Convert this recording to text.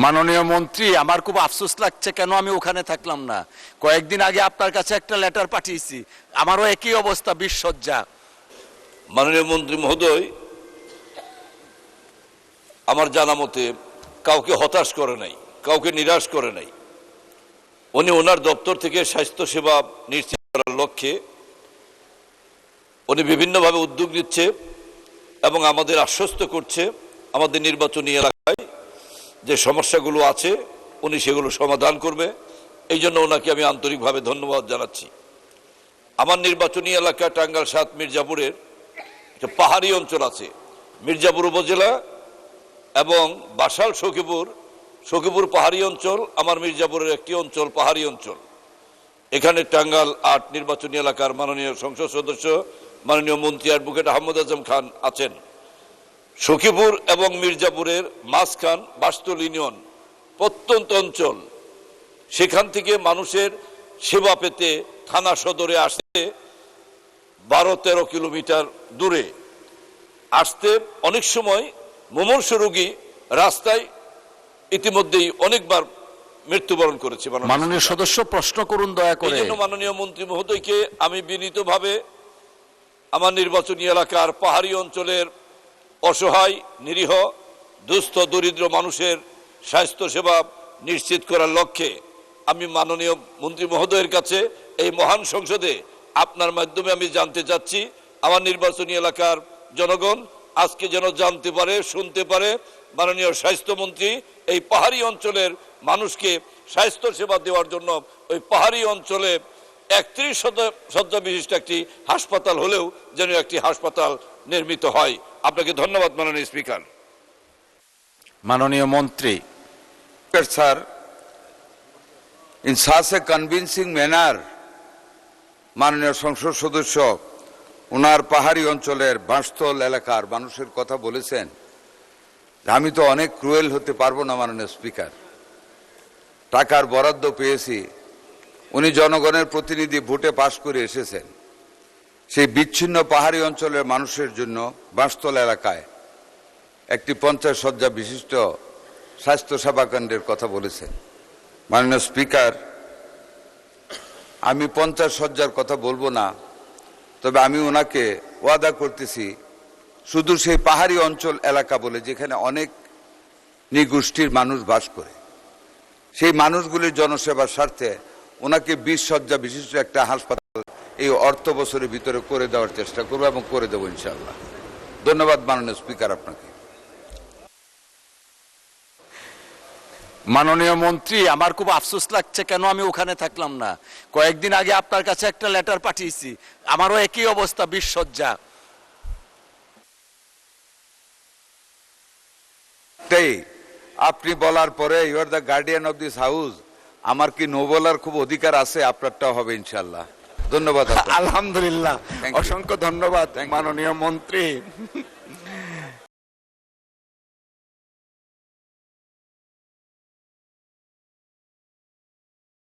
মাননীয় মন্ত্রী, আমার খুব আফসোস লাগছে কেন আমি ওখানে থাকলাম না। কয়েকদিন আগে আপনার কাছে একটা লেটার পাঠিয়েছি, আমারও একই অবস্থা, বিশ্বজ্জা। মাননীয় মন্ত্রী মহোদয় আমার জানা মতে কাউকে হতাশ করে নাই, কাউকে নিরাশ করে নাই। উনি ওনার দপ্তর থেকে স্বাস্থ্য সেবা নিশ্চিত করার লক্ষ্যে উনি বিভিন্নভাবে উদ্যোগ নিচ্ছে এবং আমাদের আশ্বস্ত করছে আমাদের নির্বাচনী এলাকায় যে সমস্যাগুলো আছে উনি সেগুলো সমাধান করবে। এই জন্য ওনাকে আমি আন্তরিকভাবে ধন্যবাদ জানাচ্ছি। আমার নির্বাচনী এলাকা টাঙ্গাইল ৭ মির্জাপুরের একটা পাহাড়ি অঞ্চল আছে, মির্জাপুর উপজেলা এবং বাসাল সখীপুর পাহাড়ি অঞ্চল, আমার মির্জাপুরের একটি অঞ্চল পাহাড়ি অঞ্চল। এখানে টাঙ্গাইল ৮ নির্বাচনী এলাকার মাননীয় সংসদ সদস্য মাননীয় মন্ত্রী অ্যাডভোকেট আহমদ আজম খান আছেন। সখীপুর এবং মির্জাপুরের মাঝখান বাস্তল ইউনিয়ন প্রত্যন্ত অঞ্চল, সেখান থেকে মানুষের সেবা পেতে থানা সদরে আসতে ১২-১৩ কিলোমিটার দূরে আসতে অনেক সময় মুমূর্ষু রোগী রাস্তায় ইতিমধ্যেই অনেকবার মৃত্যুবরণ করেছে। মাননীয় সদস্য প্রশ্ন করুন দয়া করে। এই জন্য মাননীয় মন্ত্রী মহোদয়কে আমি বিনীতভাবে আমার নির্বাচনী এলাকার পাহাড়ি অঞ্চলের অসহায় নিরীহ দুস্থ দরিদ্র মানুষের স্বাস্থ্য সেবা নিশ্চিত করার লক্ষ্যে আমি মাননীয় মন্ত্রী মহোদয়ের কাছে এই মহান সংসদে আপনার মাধ্যমে আমি জানতে চাচ্ছি, আমার নির্বাচনী এলাকার জনগণ আজকে যেন জানতে পারে, শুনতে পারে মাননীয় স্বাস্থ্যমন্ত্রী এই পাহাড়ি অঞ্চলের মানুষকে স্বাস্থ্য সেবা দেওয়ার জন্য ওই পাহাড়ি অঞ্চলে ৩১ শয্যা বিশিষ্ট একটি হাসপাতাল হলেও যেন একটি হাসপাতাল নির্মিত হয়। আপনাকে ধন্যবাদ মাননীয় স্পিকার। মাননীয় মন্ত্রী। Sir, in such a convincing manner মাননীয় সংসদ সদস্য ওনার পাহাড়ি অঞ্চলের বাঁশতল এলাকার মানুষের কথা বলেছেন। আমি তো অনেক ক্রুয়েল হতে পারবো না মাননীয় স্পিকার। টাকার বরাদ্দ পেয়েছি, উনি জনগণের প্রতিনিধি, ভোটে পাশ করে এসেছেন। সেই বিচ্ছিন্ন পাহাড়ি অঞ্চলের মানুষের জন্য বাঁশতল এলাকায় একটি ৫০ শয্যা বিশিষ্ট স্বাস্থ্য সেবা কেন্দ্রের কথা বলেছেন। মাননীয় স্পিকার, আমি ৫০ শয্যার কথা বলবো না, তবে আমি ওনাকে ওয়াদা করতেছি শুধু সেই পাহাড়ি অঞ্চল এলাকা বলে যেখানে অনেক নৃগোষ্ঠীর মানুষ বাস করে, সেই মানুষগুলির জনসেবার স্বার্থে ওনাকে ২০ শয্যা বিশিষ্ট একটা হাসপাতাল এই অর্থ বছরের ভিতরে করে দেওয়ার চেষ্টা করবো এবং করে দেবো ইনশাআল্লাহ। ধন্যবাদ মাননীয় স্পিকার আপনাকে। মাননীয় মন্ত্রী, আমার খুব আফসোস লাগছে কেন আমি ওখানে থাকলাম না। কয়েকদিন আগে আপনার কাছে একটা লেটার পাঠিয়েছি, আমারও একই অবস্থা, বিশ্বজ্জা। আপনি বলার পরে you are the guardian of this house, আমার কি নো বলার খুব অধিকার আছে? আপনারটাও হবে ইনশাআল্লাহ। ধন্যবাদ। আলহামদুলিল্লাহ, অসংখ্য ধন্যবাদ মাননীয় মন্ত্রী।